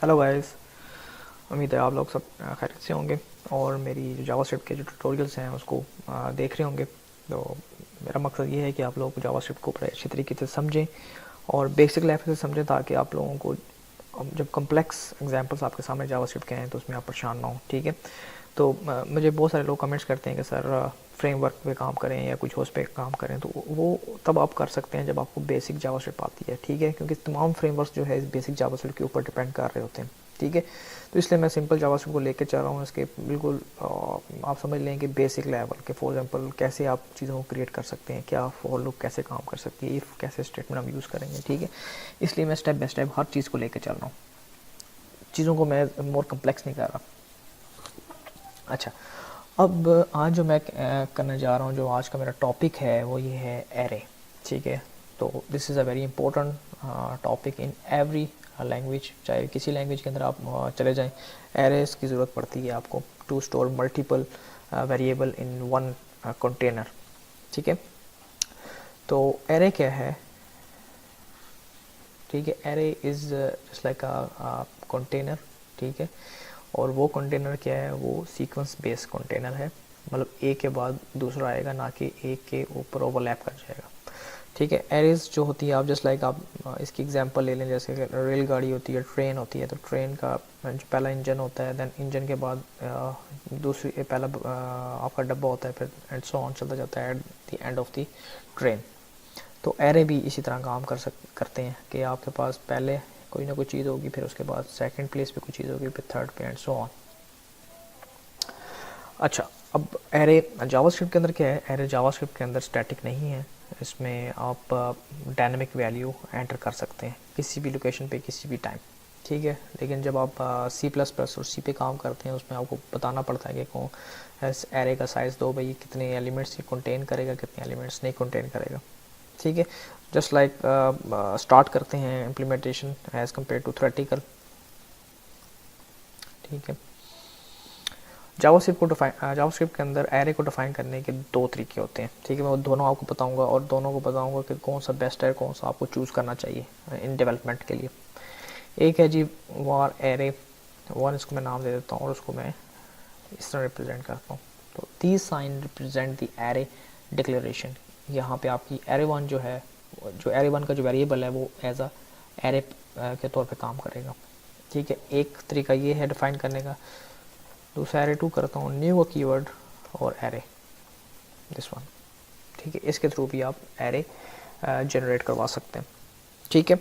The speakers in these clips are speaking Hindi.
हेलो गाइस, उम्मीद है आप लोग सब खैरियत से होंगे और मेरी जो जावास्क्रिप्ट के जो ट्यूटोरियल्स हैं उसको देख रहे होंगे। तो मेरा मकसद ये है कि आप लोग जावास्क्रिप्ट को बड़े अच्छे तरीके से समझें और बेसिक लेवल से समझें, ताकि आप लोगों को जब कम्प्लेक्स एग्जांपल्स आपके सामने जावास्क्रिप्ट के हैं तो उसमें आप परेशान ना हो। ठीक है, तो मुझे बहुत सारे लोग कमेंट्स करते हैं कि सर फ्रेमवर्क पे काम करें या कुछ उस पे काम करें, तो वो तब आप कर सकते हैं जब आपको बेसिक जावास्क्रिप्ट आती है। ठीक है, क्योंकि तमाम फ्रेमवर्क्स जो है इस बेसिक जावास्क्रिप्ट के ऊपर डिपेंड कर रहे होते हैं। ठीक है, तो इसलिए मैं सिंपल जावास्क्रिप्ट को लेकर चल रहा हूँ। इसके बिल्कुल आप समझ लें कि बेसिक लेवल के, फॉर एग्जांपल कैसे आप चीज़ों को क्रिएट कर सकते हैं, क्या फॉर लूप कैसे काम कर सकती है, इफ़ कैसे स्टेटमेंट हम यूज़ करेंगे। ठीक है, इसलिए मैं स्टेप बाय स्टेप हर चीज़ को लेकर चल रहा हूँ, चीज़ों को मैं मोर कम्प्लेक्स नहीं कर रहा। अच्छा, अब आज जो मैं करने जा रहा हूँ, जो आज का मेरा टॉपिक है वो ये है एरे। ठीक है, तो this is a very important topic in every language. चाहे किसी लैंग्वेज के अंदर आप चले जाएं, एरेस की ज़रूरत पड़ती है आपको to store multiple variable in one container. ठीक है, तो एरे क्या है? ठीक है, array is just like a container. ठीक है, और वो कंटेनर क्या है? वो सीक्वेंस बेस्ड कंटेनर है, मतलब एक के बाद दूसरा आएगा, ना कि एक के ऊपर ओवरलैप कर जाएगा। ठीक है, एरेज जो होती है, आप जस्ट लाइक आप इसकी एग्जांपल ले लें, जैसे रेलगाड़ी होती है, ट्रेन होती है, तो ट्रेन का जो पहला इंजन होता है, देन इंजन के बाद दूसरी पहला आपका डब्बा होता है, फिर एंड सो ऑन चलता जाता है at the end of the train. तो एरे भी इसी तरह काम करते हैं कि आपके पास पहले कोई ना कोई चीज़ होगी, फिर उसके बाद सेकंड प्लेस पे कोई चीज़ होगी, फिर थर्ड पे एंड सो ऑन। अच्छा, अब एरे जावास्क्रिप्ट के अंदर क्या है? एरे जावास्क्रिप्ट के अंदर स्टैटिक नहीं है, इसमें आप डायनेमिक वैल्यू एंटर कर सकते हैं किसी भी लोकेशन पे किसी भी टाइम। ठीक है, लेकिन जब आप सी प्लस प्लस और सी पे काम करते हैं, उसमें आपको बताना पड़ता है कि कौन एरे का साइज़ दो भाई, कितने एलिमेंट्स ये कंटेन करेगा, कितने एलिमेंट्स नहीं कंटेन करेगा। ठीक है, जस्ट लाइक स्टार्ट करते हैं implementation as compare to theoretical. ठीक है, जावास्क्रिप्ट के अंदर एरे को डिफाइन करने के दो तरीके होते हैं। ठीक है, मैं वो दोनों आपको बताऊंगा और दोनों को बताऊंगा कि कौन सा बेस्ट है, कौन सा आपको चूज़ करना चाहिए इन डेवलपमेंट के लिए। एक है जी वार एरे वन, इसको मैं नाम दे देता हूँ और उसको मैं इस तरह रिप्रेजेंट करता हूँ। तो this sign represent the array declaration. यहाँ पे आपकी एरे वन जो है, जो एरे वन का जो वेरिएबल है वो एज अ एरे के तौर पे काम करेगा। ठीक है, एक तरीका ये है डिफाइन करने का। दूसरा एरे टू करता हूँ, न्यू कीवर्ड और एरे, दिस वन। ठीक है, इसके थ्रू भी आप एरे जनरेट करवा सकते हैं। ठीक है,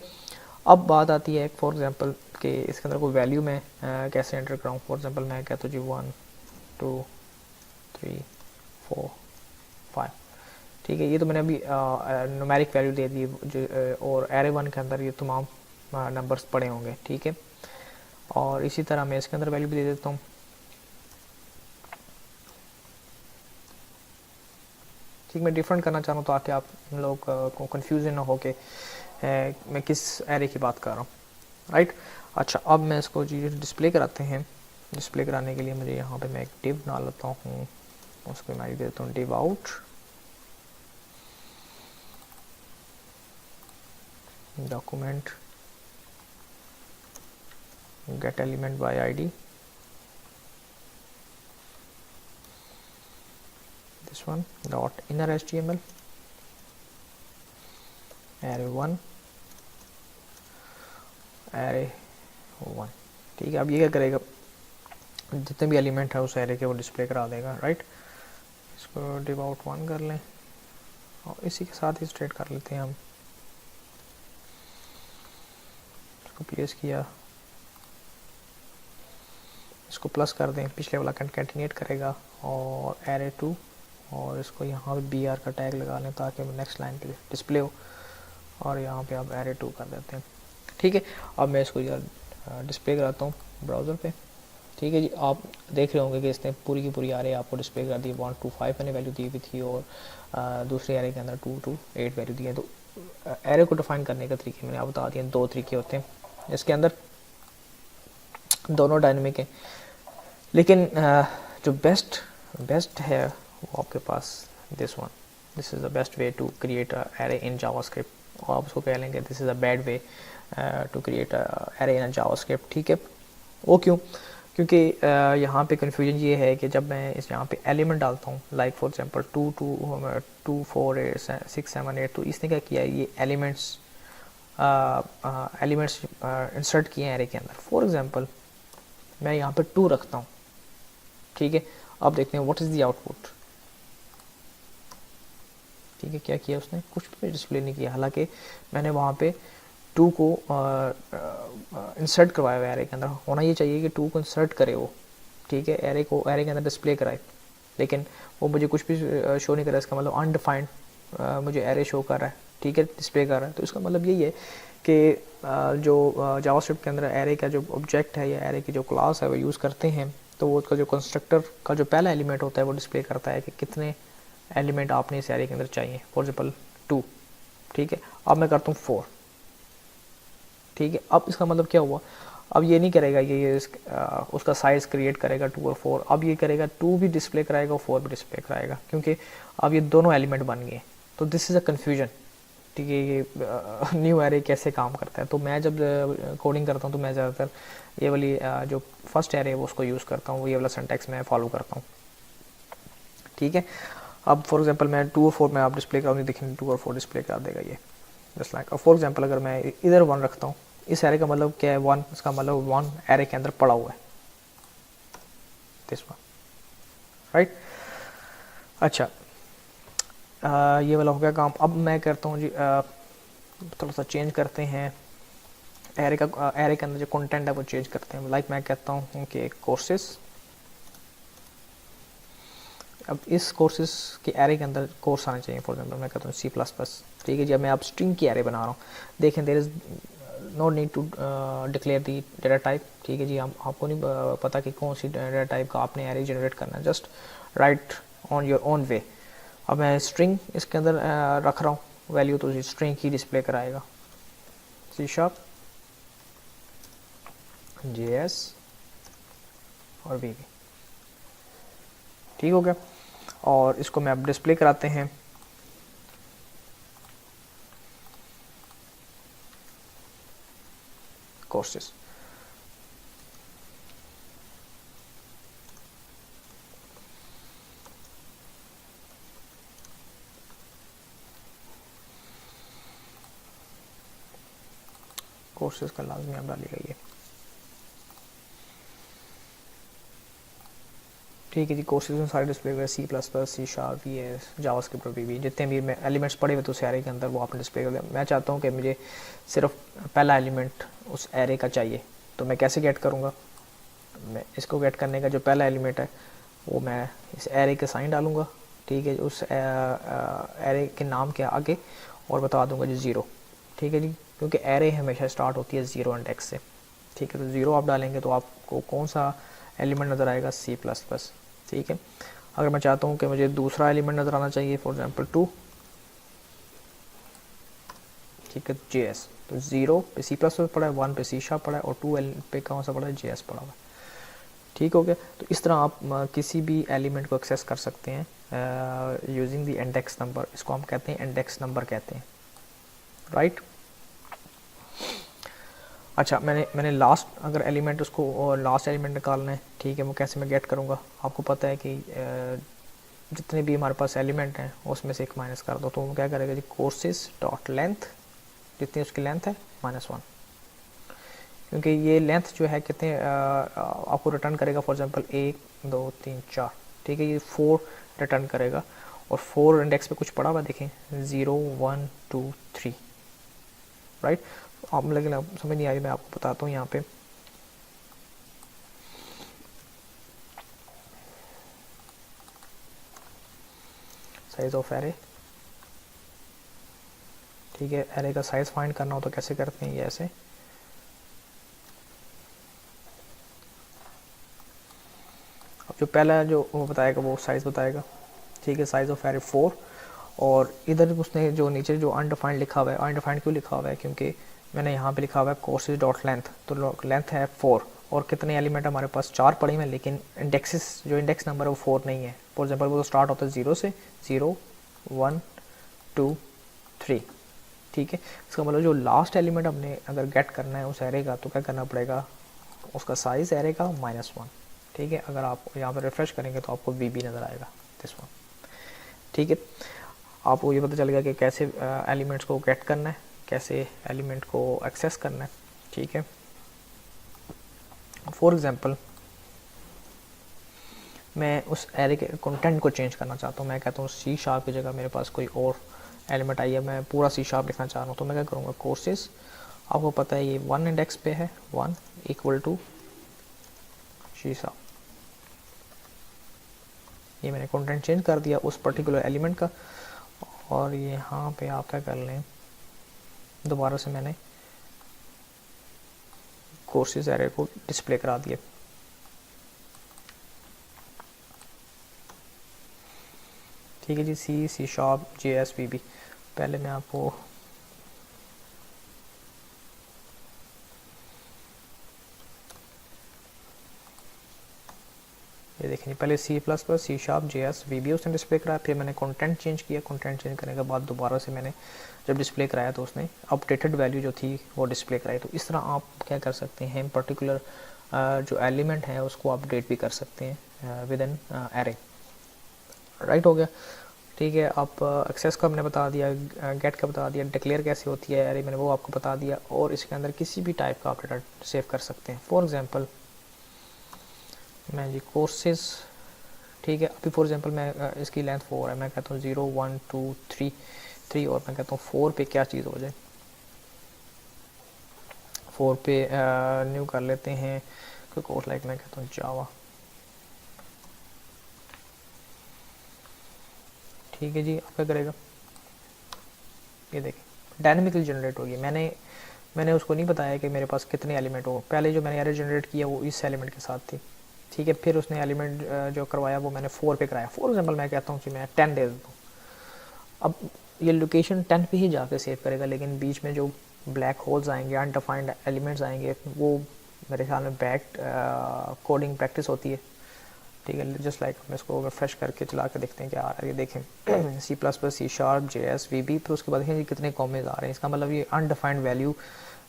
अब बात आती है फॉर एग्जांपल कि इसके अंदर कोई वैल्यू मैं कैसे एंटर कराऊँ। फॉर एग्जांपल मैं कहता हूँ जी 1 2 3 4 5। ठीक है, ये तो मैंने अभी न्यूमेरिक वैल्यू दे दी और एरे वन के अंदर ये तमाम नंबर्स पड़े होंगे। ठीक है, और इसी तरह मैं इसके अंदर वैल्यू भी दे देता हूँ। ठीक, मैं डिफरेंट करना चाह रहा हूँ ताकि आप लोग को कन्फ्यूजन ना हो कि मैं किस एरे की बात कर रहा हूँ। राइट, अच्छा, अब मैं इसको जी डिस्प्ले कराते हैं। डिस्प्ले कराने के लिए मुझे यहाँ पे मैं एक डिव बना लेता हूँ, उसको मैं देता हूँ div out document gate element by ID, this one dot inner html array 1 array 1। ठीक है, अब ये क्या करेगा, जितने भी एलिमेंट है उस एरे के वो डिस्प्ले करा देगा। राइट, इसको डिव आउट 1 कर लें और इसी के साथ ही स्ट्रेट कर लेते हैं हम। इसको प्लेस किया, इसको प्लस कर दें, पिछले वाला कंकेटिनेट करेगा और एरे 2, और इसको यहाँ पे बी आर का टैग लगा लें ताकि नेक्स्ट लाइन पे डिस्प्ले हो, और यहाँ पे आप एरे 2 कर देते हैं। ठीक है, अब मैं इसको यार डिस्प्ले कराता हूँ ब्राउज़र पे। ठीक है जी, आप देख रहे होंगे कि इसने पूरी की पूरी एरे आपको डिस्प्ले करा दी। 1 to 5 मैंने वैल्यू दी हुई थी और दूसरे एरे के अंदर 2 to 8 वैल्यू दी है। तो एरे को डिफाइन करने का तरीके मैंने आपको बता दिए, दो तरीके होते हैं इसके अंदर, दोनों डायनेमिक हैं। लेकिन जो बेस्ट है वो आपके पास this one, this is the best way to create a array in JavaScript. और आप उसको कह लेंगे this is a bad way to create array in JavaScript, ठीक है। वो क्यों? क्योंकि यहाँ पे कन्फ्यूजन ये है कि जब मैं इस यहाँ पे एलिमेंट डालता हूँ, लाइक फॉर एग्जांपल 2 4 8 6 7 8, तो इसने क्या किया है, ये एलिमेंट्स इंसर्ट किए हैं एरे के अंदर। फॉर एग्जांपल मैं यहाँ पे 2 रखता हूँ, ठीक है। अब देखते हैं व्हाट इज़ द आउटपुट, ठीक है। क्या किया उसने? कुछ भी डिस्प्ले नहीं किया, हालांकि मैंने वहाँ पे 2 को इंसर्ट करवाया हुआ एरे के अंदर। होना ये चाहिए कि 2 को इंसर्ट करे वो, ठीक है, एरे को एरे के अंदर डिस्प्ले कराए, लेकिन वो मुझे कुछ भी शो नहीं कर रहा है। इसका मतलब अनडिफाइंड मुझे एरे शो कर रहा है, ठीक है, डिस्प्ले कर रहा है। तो इसका मतलब यही है कि जो जावास्क्रिप्ट के अंदर एरे का जो ऑब्जेक्ट है या एरे की जो क्लास है वो यूज़ करते हैं, तो वो उसका जो कंस्ट्रक्टर का जो पहला एलिमेंट होता है वो डिस्प्ले करता है कि कितने एलिमेंट आपने इस एरे के अंदर चाहिए। फॉर एग्जाम्पल 2, ठीक है। अब मैं करता हूँ 4, ठीक है। अब इसका मतलब क्या हुआ? अब ये नहीं करेगा ये उसका साइज क्रिएट करेगा 2 और 4, अब ये करेगा 2 भी डिस्प्ले कराएगा और 4 भी डिस्प्ले कराएगा, क्योंकि अब ये दोनों एलिमेंट बन गए। तो दिस इज़ अ कन्फ्यूजन, ठीक है, ये न्यू एरे कैसे काम करता है। तो मैं जब कोडिंग करता हूँ तो मैं ज़्यादातर ये वाली जो फर्स्ट एरे है वो उसको यूज़ करता हूँ, ये वाला सिंटैक्स मैं फॉलो करता हूँ, ठीक है। अब फॉर एग्जांपल मैं 2 और 4 में आप डिस्प्ले कराऊंगी, देखेंगे 2 और 4 डिस्प्ले करा देगा ये, जस्ट लाइक। और फॉर एग्जांपल अगर मैं इधर 1 रखता हूँ, इस एरे का मतलब क्या है? 1, इसका मतलब 1 एरे के अंदर पड़ा हुआ है, दिस वन, राइट। अच्छा, ये वाला हो गया काम। अब मैं करता हूँ जी, थोड़ा सा चेंज करते हैं एरे के अंदर जो कंटेंट है वो चेंज करते हैं। लाइक मैं कहता हूँ कि कोर्सेस, अब इस कोर्सेज के एरे के अंदर कोर्स आने चाहिए। फॉर एग्जांपल मैं कहता हूँ C++, ठीक है जी। अब मैं आप स्ट्रिंग की एरे बना रहा हूँ, देखें there is no need to declare the data type, ठीक है जी। हम आपको नहीं पता कि कौन सी डेटा टाइप का आपने एरे जनरेट करना है, just right on your own way. अब मैं स्ट्रिंग इसके अंदर रख रहा हूँ वैल्यू, तो स्ट्रिंग ही डिस्प्ले कराएगा, C# JS और VB, ठीक हो गया। और इसको मैं अब डिस्प्ले कराते हैं, कोर्सेस। कोर्सेज का लाजमी अब डालिएगा ये, ठीक है जी। कोर्सेज में सारे डिस्प्ले हुए, C++, C#, VS, जावास्क्रिप्ट और VB, जितने भी मैं एलिमेंट्स पड़े हुए थे उस एरे के अंदर वो आपने डिस्प्ले कर दिया। मैं चाहता हूँ कि मुझे सिर्फ पहला एलिमेंट उस एरे का चाहिए, तो मैं कैसे गेट करूँगा? मैं इसको गेट करने का जो पहला एलिमेंट है वो मैं इस एरे के साइन डालूँगा, ठीक है। उस एरे के नाम के आगे और बता दूँगा जी 0, ठीक है जी, क्योंकि एरे हमेशा स्टार्ट होती है 0 इंडेक्स से, ठीक है। तो 0 आप डालेंगे तो आपको कौन सा एलिमेंट नज़र आएगा? C++, ठीक है। अगर मैं चाहता हूँ कि मुझे दूसरा एलिमेंट नज़र आना चाहिए, फॉर एग्जांपल 2, ठीक है, JS, तो 0 पे C++ पड़ा है, 1 पे C# पड़ा है और 2 पे कौन सा पड़ा है? JS पड़ा हुआ है, ठीक हो गया। तो इस तरह आप किसी भी एलिमेंट को एक्सेस कर सकते हैं यूजिंग द इंडेक्स नंबर। इसको हम कहते हैं इंडेक्स नंबर कहते हैं, राइट। अच्छा, मैंने लास्ट अगर एलिमेंट उसको लास्ट एलिमेंट निकालना है, ठीक है, वो कैसे मैं गेट करूँगा? आपको पता है कि जितने भी हमारे पास एलिमेंट हैं उसमें से एक माइनस कर दो, तो वो क्या करेगा जी? कोर्सेज डॉट लेंथ, जितनी उसकी लेंथ है -1, क्योंकि ये लेंथ जो है कितने आपको रिटर्न करेगा? फॉर एग्जांपल 1 2 3 4, ठीक है, ये 4 रिटर्न करेगा और 4 इंडेक्स पे कुछ पड़ा हुआ देखें 0 1 2 3, राइट। आप लेकिन आप समझ नहीं आई, मैं आपको बताता हूँ यहाँ पे। साइज ऑफ एरे, ठीक है। एरे का साइज फाइंड करना हो तो कैसे करते हैं? ये ऐसे, अब जो पहला जो वो बताएगा वो साइज बताएगा, ठीक है। साइज ऑफ एरे 4, और इधर उसने जो नीचे जो अनडिफाइंड लिखा हुआ है, अनडिफाइंड क्यों लिखा हुआ है? क्योंकि मैंने यहाँ पे लिखा हुआ है कोर्सेज डॉट लेंथ, तो लेंथ है 4 और कितने एलिमेंट हमारे पास? 4 पड़े हुए हैं, लेकिन इंडेक्सेस जो इंडेक्स नंबर है वो 4 नहीं है। फॉर एग्जांपल वो तो स्टार्ट होता है 0 से, 0 1 2 3, ठीक है। इसका मतलब जो लास्ट एलिमेंट हमने अगर गेट करना है उस एरे का, तो क्या करना पड़ेगा, उसका साइज़ एरे का -1। ठीक है, अगर आप यहाँ पर रिफ्रेश करेंगे तो आपको वी बी नज़र आएगा, दिस वन। ठीक है, आपको ये पता चल गया कि कैसे एलिमेंट्स को गेट करना है, कैसे एलिमेंट को एक्सेस करना है। ठीक है, फॉर एग्जांपल मैं उस एरे के कंटेंट को चेंज करना चाहता हूँ। मैं कहता हूँ सी शार्प की जगह मेरे पास कोई और एलिमेंट आई है, मैं पूरा सी शार्प लिखना चाह रहा हूँ, तो मैं क्या करूँगा, कोर्सेज, आपको पता है ये 1 इंडेक्स पे है, 1 इक्वल टू सी शार्प। ये मैंने कंटेंट चेंज कर दिया उस पर्टिकुलर एलिमेंट का, और यहाँ पे आप क्या कर लें, दोबारा से मैंने कोर्सेज एरे को डिस्प्ले करा दिया। ठीक है जी, सी शार्प JS VB। पहले मैं आपको ये देखेंगे, पहले C++ C sharp JS VB उसने डिस्प्ले कराया, फिर मैंने कंटेंट चेंज किया, कंटेंट चेंज करने के बाद दोबारा से मैंने जब डिस्प्ले कराया तो उसने अपडेटेड वैल्यू जो थी वो डिस्प्ले कराई। तो इस तरह आप क्या कर सकते हैं, पर्टिकुलर जो एलिमेंट है उसको अपडेट भी कर सकते हैं विद एन एरे। राइट हो गया। ठीक है, आप एक्सेस का हमने बता दिया, गेट का बता दिया, डिक्लेयर कैसे होती है एरे मैंने वो आपको बता दिया, और इसके अंदर किसी भी टाइप का आप डाटा सेव कर सकते हैं। फॉर एग्जांपल मैं जी कोर्सेज, ठीक है, अभी फॉर एग्जांपल मैं इसकी लेंथ 4 है, मैं कहता हूँ 0 1 2 3 और मैं कहता हूँ 4 पे क्या चीज़ हो जाए, 4 पे न्यू कर लेते हैं कोई कोर्स, लाइक मैं कहता हूँ जावा। ठीक है जी, आप क्या करेगा, ये देखिए डायनेमिकली जनरेट होगी। मैंने उसको नहीं बताया कि मेरे पास कितने एलिमेंट हो, पहले जो मैंने एरे जनरेट किया वो इस एलिमेंट के साथ थी। ठीक है, फिर उसने एलिमेंट जो करवाया वो मैंने 4 पे कराया। फॉर एग्जांपल मैं कहता हूँ कि मैं 10 डेज दूँ, अब ये लोकेशन 10 पे ही जाके सेव करेगा, लेकिन बीच में जो ब्लैक होल्स आएंगे, अनडिफाइंड एलिमेंट्स आएंगे, वो मेरे ख्याल में बैक कोडिंग प्रैक्टिस होती है। ठीक है, जस्ट लाइक हम इसको रिफ्रेश करके चला के देखते हैं क्या आ रहा है। ये देखें C++ C sharp JS VB, फिर उसके बाद देखें कितने कॉमेज आ रहे हैं, इसका मतलब ये अनडिफाइंड वैल्यू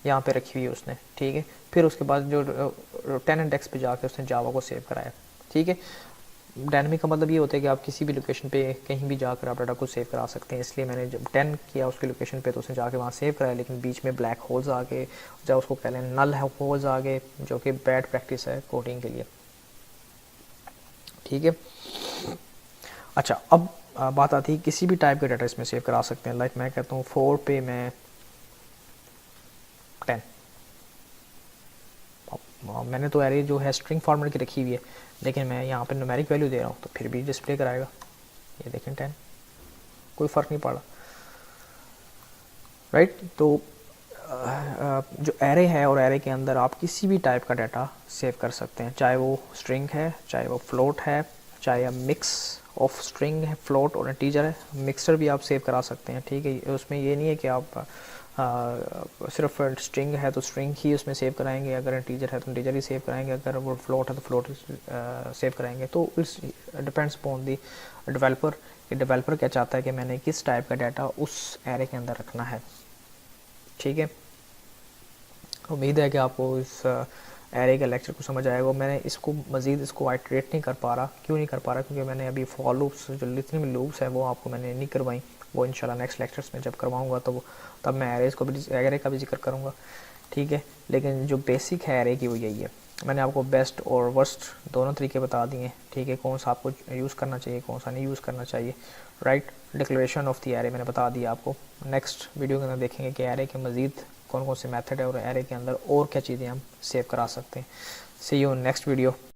यहाँ पे रखी हुई है उसने। ठीक है, फिर उसके बाद जो 10 इंडेक्स पे जाके उसने जावा को सेव कराया। ठीक है, डायनेमिक का मतलब ये होता है कि आप किसी भी लोकेशन पे कहीं भी जाकर आप डाटा को सेव करा सकते हैं। इसलिए मैंने जब 10 किया उसकी लोकेशन पे तो उसने जाके वहाँ सेव कराया, लेकिन बीच में ब्लैक होल्स आ गए, या उसको कह लें नल होल्स आ गए, जो कि बैड प्रैक्टिस है कोडिंग के लिए। ठीक है, अच्छा अब बात आती है किसी भी टाइप का डाटा इसमें सेव करा सकते हैं। लाइक मैं कहता हूँ 4 पे मैं 10, मैंने तो एरे जो है स्ट्रिंग फॉर्मेट की रखी हुई है, लेकिन मैं यहाँ पे न्यूमेरिक वैल्यू दे रहा हूँ तो फिर भी डिस्प्ले कराएगा। ये देखें 10, कोई फ़र्क नहीं पड़ा। राइट, तो जो एरे है और एरे के अंदर आप किसी भी टाइप का डाटा सेव कर सकते हैं, चाहे वो स्ट्रिंग है, चाहे वो फ्लोट है, चाहे मिक्स ऑफ स्ट्रिंग है, फ्लोट और इंटीजर है, मिक्सर भी आप सेव करा सकते हैं। ठीक है, उसमें ये नहीं है कि आप सिर्फ स्ट्रिंग है तो स्ट्रिंग ही उसमें सेव कराएंगे, अगर इंटीजर है तो इंटीजर ही सेव कराएंगे, अगर वो फ्लोट है तो फ्लोट सेव कराएंगे। तो it's depends upon the developer कि डेवलपर क्या चाहता है कि मैंने किस टाइप का डाटा उस एरे के अंदर रखना है। ठीक है, उम्मीद है कि आपको इस एरे का लेक्चर को समझ आएगा। मैंने इसको मज़ीद इसको आइट्रेट नहीं कर पा रहा, क्यों नहीं कर पा रहा, क्योंकि मैंने अभी फॉर लूप्स जो जितनी भी लूप्स हैं वो आपको मैंने नहीं करवाई, वो इंशाल्लाह नेक्स्ट लेक्चर्स में जब करवाऊँगा तो तब मैं एरेज को भी, एरे का भी जिक्र करूँगा। ठीक है, लेकिन जो बेसिक है एरे की वो यही है। मैंने आपको बेस्ट और वर्स्ट दोनों तरीके बता दिए हैं। ठीक है, कौन सा आपको यूज़ करना चाहिए, कौन सा नहीं यूज़ करना चाहिए। Right, declaration of the array मैंने बता दिया आपको। नेक्स्ट वीडियो के अंदर देखेंगे कि एरे के मज़ीद कौन कौन से मेथड है और एरे के अंदर और क्या चीज़ें हम सेव करा सकते हैं। सी यू नेक्स्ट वीडियो।